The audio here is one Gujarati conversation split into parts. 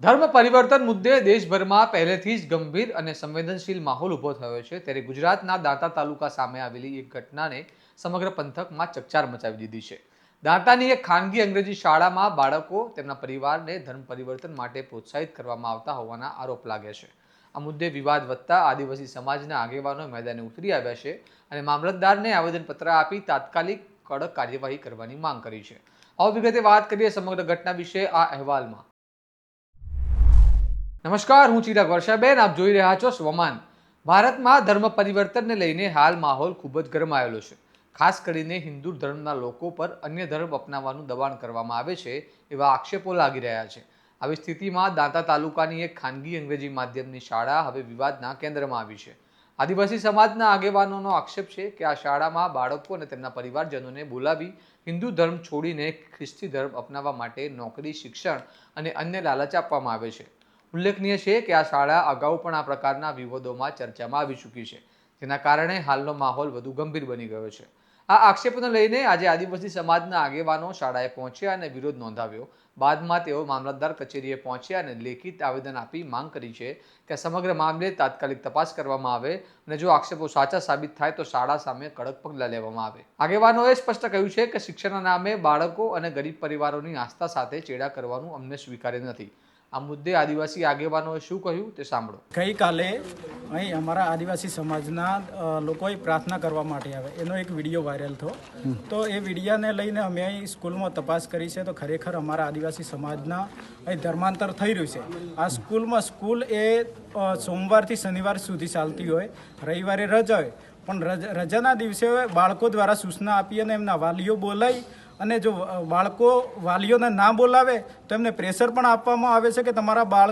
ધર્મ પરિવર્તન મુદ્દે દેશભરમાં પહેલેથી જ ગંભીર અને સંવેદનશીલ માહોલ ઊભો થયો છે, ત્યારે ગુજરાતના દાંતા તાલુકા સામે આવેલી એક ઘટનાને સમગ્ર પંથકમાં ચકચાર મચાવી દીધી છે. દાંતાની એક ખાનગી અંગ્રેજી શાળામાં બાળકો તેમના પરિવારને ધર્મ પરિવર્તન માટે પ્રોત્સાહિત કરવામાં આવતા હોવાના આરોપ લાગ્યા છે. આ મુદ્દે વિવાદ વધતા આદિવાસી સમાજના આગેવાનો મેદાને ઉતરી આવ્યા છે અને મામલતદારને આવેદનપત્ર આપી તાત્કાલિક કડક કાર્યવાહી કરવાની માંગ કરી છે. આવો વિગતે વાત કરીએ સમગ્ર ઘટના વિશે આ અહેવાલમાં. નમસ્કાર, હું ચિરાગ વર્ષાબેન. આપ જોઈ રહ્યા છો સ્વમાન. ભારતમાં ધર્મ પરિવર્તનને લઈને હાલ માહોલ ખૂબ જ ગરમાયેલો છે. ખાસ કરીને હિન્દુ ધર્મના લોકો પર અન્ય ધર્મ અપનાવવાનું દબાણ કરવામાં આવે છે એવા આક્ષેપો લાગી રહ્યા છે. આવી સ્થિતિમાં દાંતા તાલુકાની એક ખાનગી અંગ્રેજી માધ્યમની શાળા હવે વિવાદના કેન્દ્રમાં આવી છે. આદિવાસી સમાજના આગેવાનોનો આક્ષેપ છે કે આ શાળામાં બાળકો અને તેમના પરિવારજનોને બોલાવી હિન્દુ ધર્મ છોડીને ખ્રિસ્તી ધર્મ અપનાવવા માટે નોકરી, શિક્ષણ અને અન્ય લાલચ આપવામાં આવે છે. ઉલ્લેખનીય છે કે આ શાળા અગાઉ પણ આ પ્રકારના વિવાદોમાં ચર્ચામાં આવી ચૂકી છે, જેના કારણે હાલનો માહોલ વધુ ગંભીર બની ગયો છે. આ આક્ષેપોને લઈને આજે આદિવાસી સમાજના આગેવાનો શાળાએ પહોંચ્યા અને વિરોધ નોંધાવ્યો. બાદમાં તેઓ મામલતદાર કચેરીએ પહોંચ્યા અને લેખિત આવેદન આપી માંગ કરી છે કે સમગ્ર મામલે તાત્કાલિક તપાસ કરવામાં આવે અને જો આક્ષેપો સાચા સાબિત થાય તો શાળા સામે કડક પગલાં લેવામાં આવે. આગેવાનોએ સ્પષ્ટ કહ્યું છે કે શિક્ષણના નામે બાળકો અને ગરીબ પરિવારોની આસ્થા સાથે ચેડા કરવાનું અમને સ્વીકાર્ય નથી. આ મુદ્દે આદિવાસી આગેવાનોએ શું કહ્યું તે સાંભળો. ગઈકાલે અહીં અમારા આદિવાસી સમાજના લોકોએ પ્રાર્થના કરવા માટે આવે એનો એક વિડીયો વાયરલ થયો. તો એ વિડીયાને લઈને અમે અહીં સ્કૂલમાં તપાસ કરી છે તો ખરેખર અમારા આદિવાસી સમાજના અહીં ધર્માંતર થઈ રહ્યું છે. આ સ્કૂલ એ સોમવારથી શનિવાર સુધી ચાલતી હોય, રવિવારે રજા હોય, પણ રજાના દિવસે બાળકો દ્વારા સૂચના આપી અને એમના વાલીઓ બોલાવી અને જો બાળકો વાલીઓને ના બોલાવે તો એમને પ્રેશર પણ આપવામાં આવે છે કે તમારા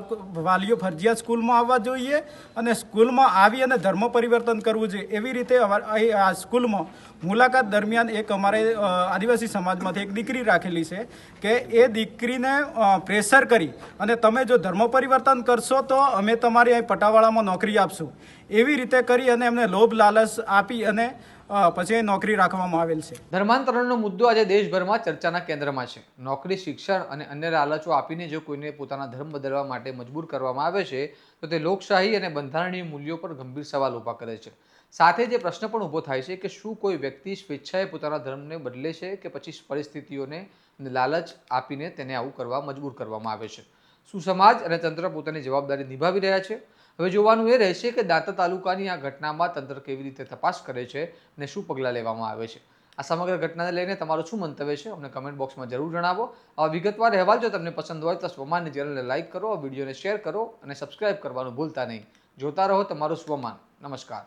વાલીઓ ફરજિયાત સ્કૂલમાં આવવા જોઈએ અને સ્કૂલમાં આવી અને ધર્મ પરિવર્તન કરવું જોઈએ. એવી રીતે આ સ્કૂલમાં મુલાકાત દરમિયાન એક અમારે આદિવાસી સમાજમાંથી એક દીકરી રાખેલી છે કે એ દીકરીને પ્રેશર કરી અને તમે જો ધર્મ પરિવર્તન કરશો તો અમે તમારી અહીં પટાવાળામાં નોકરી આપશું, એવી રીતે કરી અને એમને લોભ લાલચ આપી અને પછી નોકરી રાખવામાં આવેલ છે. ધર્માંતરણનો મુદ્દો આજે દેશભરમાં ચર્ચાના કેન્દ્રમાં છે. નોકરી, શિક્ષણ અને અન્ય લાલચો આપીને જો કોઈને પોતાના ધર્મ બદલવા માટે મજબૂર કરવામાં આવે છે તો તે લોકશાહી અને બંધારણીય મૂલ્યો પર ગંભીર સવાલ ઊભા કરે છે. સાથે જે પ્રશ્ન પણ ઊભો થાય છે કે શું કોઈ વ્યક્તિ સ્વેચ્છાએ પોતાના ધર્મને બદલે છે કે પછી પરિસ્થિતિઓને લાલચ આપીને તેને આવું કરવા મજબૂર કરવામાં આવે છે? શું સમાજ અને તંત્ર પોતાની જવાબદારી નિભાવી રહ્યા છે? હવે જોવાનું એ રહેશે કે દાંતા તાલુકાની આ ઘટનામાં તંત્ર કેવી રીતે તપાસ કરે છે અને શું પગલાં લેવામાં આવે છે. આ સમગ્ર ઘટનાને લઈને તમારું શું મંતવ્ય છે અમને કમેન્ટ બોક્સમાં જરૂર જણાવો. આવા વિગતવાર અહેવાલ જો તમને પસંદ હોય તો સ્વમાનની ચેનલને લાઇક કરો, વિડીયોને શેર કરો અને સબસ્ક્રાઇબ કરવાનું ભૂલતા નહીં. જોતા રહો તમારું સ્વમાન. નમસ્કાર.